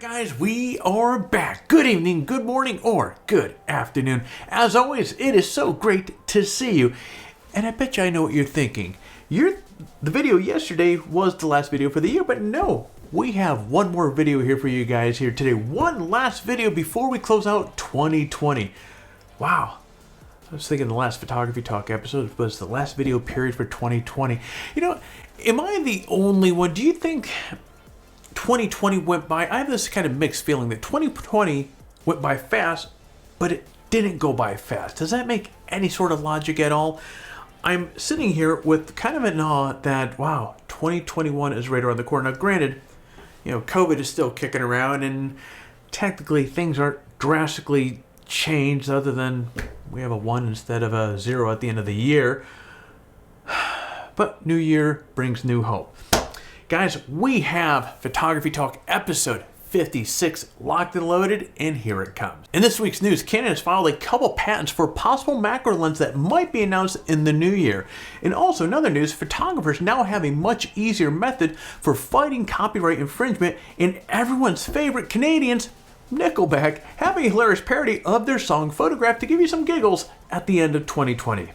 Guys, we are back. Good evening, good morning, or good afternoon. As always, it is so great to see you. And I bet you I know what you're thinking. The video yesterday was the last video for the year, but no. We have one more video here for you guys here today. One last video before we close out 2020. Wow. I was thinking the last Photography Talk episode was the last video period for 2020. You know, am I the only one? Do you think 2020 went by? I have this kind of mixed feeling that 2020 went by fast, but it didn't go by fast. Does that make any sort of logic at all? I'm sitting here with kind of an awe that, wow, 2021 is right around the corner. Now, granted, you know, COVID is still kicking around, and technically things aren't drastically changed other than we have a 1 instead of a 0 at the end of the year. But new year brings new hope. Guys, we have Photography Talk episode 56 locked and loaded, and here it comes. In this week's news, Canon has filed a couple patents for a possible macro lens that might be announced in the new year. And also in other news, photographers now have a much easier method for fighting copyright infringement, and everyone's favorite Canadians, Nickelback, have a hilarious parody of their song Photograph to give you some giggles at the end of 2020.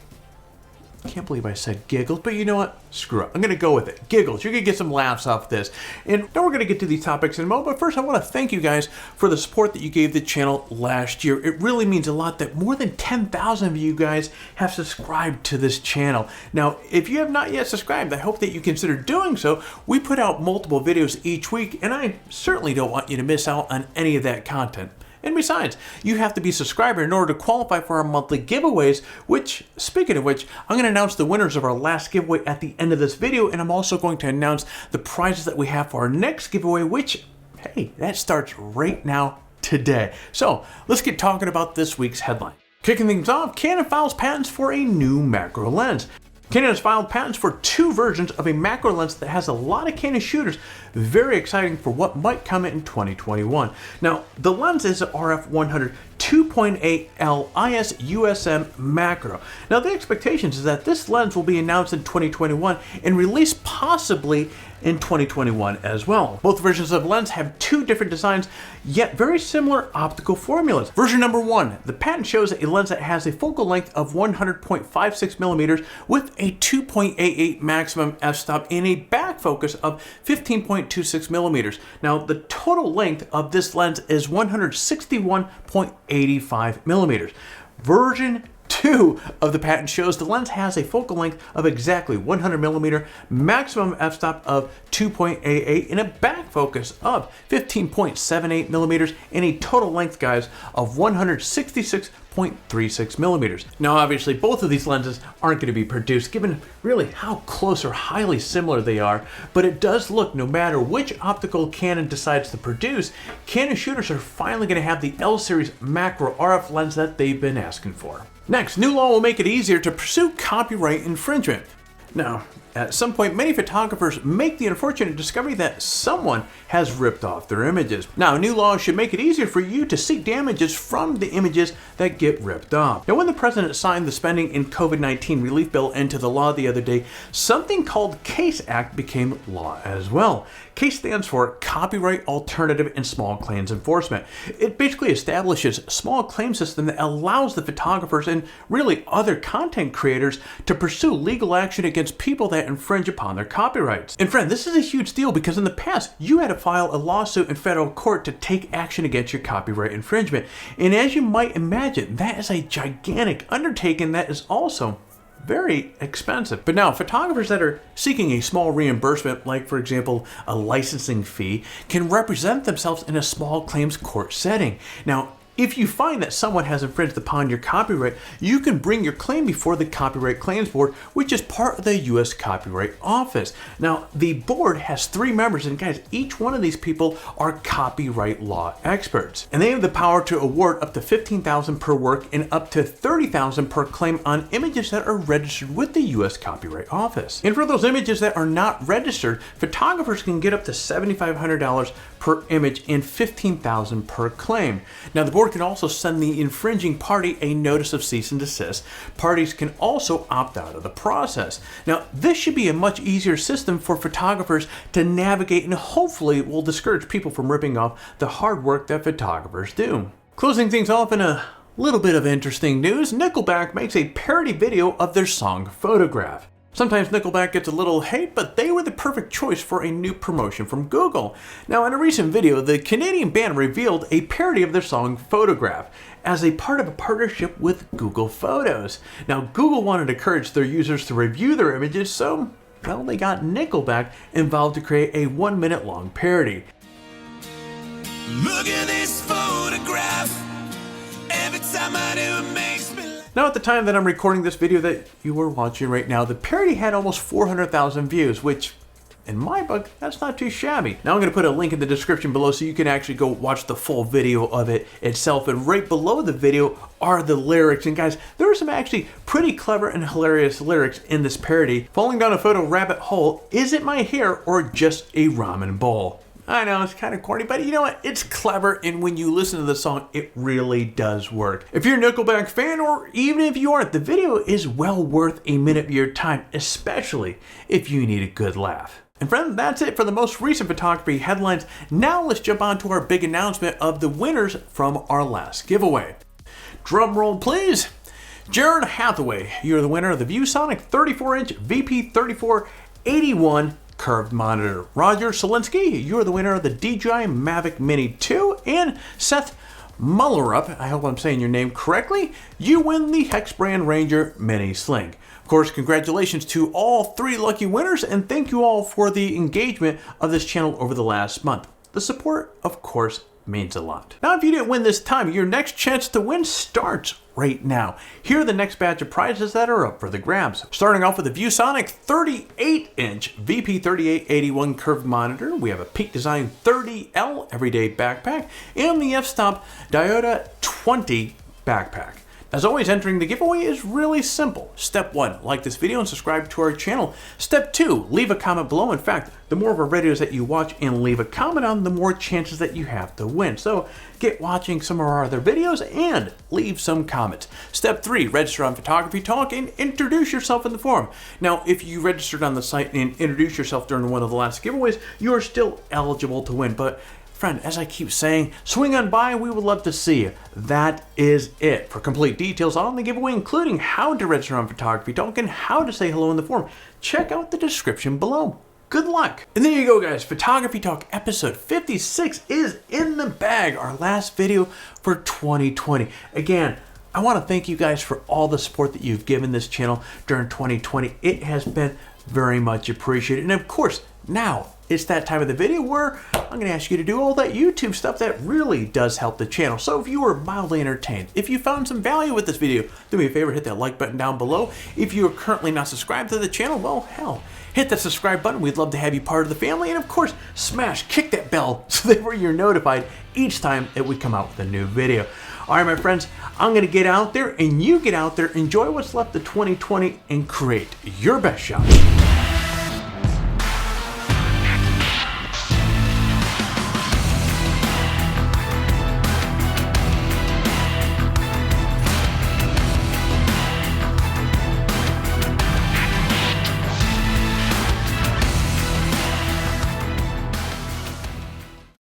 Can't believe I said giggles, but you know what? Screw it. I'm going to go with it. Giggles. You're going to get some laughs off this. And now we're going to get to these topics in a moment. But first, I want to thank you guys for the support that you gave the channel last year. It really means a lot that more than 10,000 of you guys have subscribed to this channel. Now, if you have not yet subscribed, I hope that you consider doing so. We put out multiple videos each week, and I certainly don't want you to miss out on any of that content. And besides, you have to be a subscriber in order to qualify for our monthly giveaways, which, speaking of which, I'm going to announce the winners of our last giveaway at the end of this video, and I'm also going to announce the prizes that we have for our next giveaway, which, hey, that starts right now today. So let's get talking about this week's headline. Kicking things off, Canon files patents for a new macro lens. Canon has filed patents for 2 versions of a macro lens that has a lot of Canon shooters. Very exciting for what might come in 2021. Now, the lens is an RF100 2.8L IS USM macro. Now, the expectations is that this lens will be announced in 2021 and released possibly in 2021 as well. Both versions of the lens have 2 different designs, yet very similar optical formulas. Version number 1, the patent shows a lens that has a focal length of 100.56 millimeters with a 2.88 maximum f-stop and a back focus of 15.26 millimeters. Now, the total length of this lens is 161.85 millimeters. Version 2 of the patent shows the lens has a focal length of exactly 100 millimeter, maximum f-stop of 2.88, and a back focus of 15.78 millimeters, and a total length, guys, of 166.36 millimeters. Now, obviously, both of these lenses aren't going to be produced, given really how close or highly similar they are, but it does look, no matter which optical Canon decides to produce, Canon shooters are finally going to have the L-series macro RF lens that they've been asking for. Next, new law will make it easier to pursue copyright infringement. Now, at some point, many photographers make the unfortunate discovery that someone has ripped off their images. Now, new law should make it easier for you to seek damages from the images that get ripped off. Now, when the president signed the spending in COVID-19 relief bill into the law the other day, something called CASE Act became law as well. CASE stands for Copyright Alternative and Small Claims Enforcement. It basically establishes a small claim system that allows the photographers and really other content creators to pursue legal action against people that infringe upon their copyrights. And friend, this is a huge deal because in the past, you had to file a lawsuit in federal court to take action against your copyright infringement. And as you might imagine, that is a gigantic undertaking that is also very expensive. But now, photographers that are seeking a small reimbursement, like for example, a licensing fee, can represent themselves in a small claims court setting. Now, if you find that someone has infringed upon your copyright, you can bring your claim before the Copyright Claims Board, which is part of the U.S. Copyright Office. Now, the board has 3 members, and guys, each one of these people are copyright law experts. And they have the power to award up to $15,000 per work and up to $30,000 per claim on images that are registered with the U.S. Copyright Office. And for those images that are not registered, photographers can get up to $7,500 per image and $15,000 per claim. Now, the board court can also send the infringing party a notice of cease and desist. Parties can also opt out of the process. Now, this should be a much easier system for photographers to navigate, and hopefully will discourage people from ripping off the hard work that photographers do. Closing things off in a little bit of interesting news, Nickelback makes a parody video of their song Photograph. Sometimes Nickelback gets a little hate, but they were the perfect choice for a new promotion from Google. Now, in a recent video, the Canadian band revealed a parody of their song Photograph as a part of a partnership with Google Photos. Now, Google wanted to encourage their users to review their images, so, well, they got Nickelback involved to create a 1-minute long parody. Look at this photograph. Every time I do it makes me laugh. Now, at the time that I'm recording this video that you are watching right now, the parody had almost 400,000 views, which in my book, that's not too shabby. Now I'm going to put a link in the description below so you can actually go watch the full video of it itself. And right below the video are the lyrics. And guys, there are some actually pretty clever and hilarious lyrics in this parody. Falling down a photo rabbit hole, is it my hair or just a ramen bowl? I know, it's kind of corny, but you know what? It's clever, and when you listen to the song, it really does work. If you're a Nickelback fan, or even if you aren't, the video is well worth a minute of your time, especially if you need a good laugh. And friends, that's it for the most recent photography headlines. Now let's jump on to our big announcement of the winners from our last giveaway. Drum roll, please. Jared Hathaway, you're the winner of the ViewSonic 34-inch VP3481 curved monitor. Roger Solinsky, you're the winner of the DJI Mavic Mini 2. And Seth Mullerup, I hope I'm saying your name correctly, you win the Hex Brand Ranger Mini Sling. Of course, congratulations to all 3 lucky winners, and thank you all for the engagement of this channel over the last month. The support, of course, means a lot. Now, if you didn't win this time, your next chance to win starts right now. Here are the next batch of prizes that are up for the grabs. Starting off with the ViewSonic 38-inch VP3881 curved monitor. We have a Peak Design 30L everyday backpack and the f-stop Diota 20 backpack. As always, entering the giveaway is really simple. Step 1, like this video and subscribe to our channel. Step 2, leave a comment below. In fact, the more of our videos that you watch and leave a comment on, the more chances that you have to win. So get watching some of our other videos and leave some comments. Step 3, register on PhotographyTalk and introduce yourself in the forum. Now, if you registered on the site and introduced yourself during one of the last giveaways, you are still eligible to win. But friend, as I keep saying, swing on by, we would love to see you. That is it. For complete details on the giveaway, including how to register on PhotographyTalk and how to say hello in the forum, check out the description below. Good luck. And there you go, guys. Photography Talk episode 56 is in the bag, our last video for 2020. Again, I want to thank you guys for all the support that you've given this channel during 2020. It has been very much appreciated. And of course, now it's that time of the video where I'm going to ask you to do all that YouTube stuff that really does help the channel. So if you were mildly entertained, if you found some value with this video, do me a favor, hit that like button down below. If you are currently not subscribed to the channel, well, hell, hit that subscribe button. We'd love to have you part of the family. And of course, kick that bell so that you're notified each time that we come out with a new video. All right, my friends, I'm going to get out there and you get out there, enjoy what's left of 2020 and create your best shot.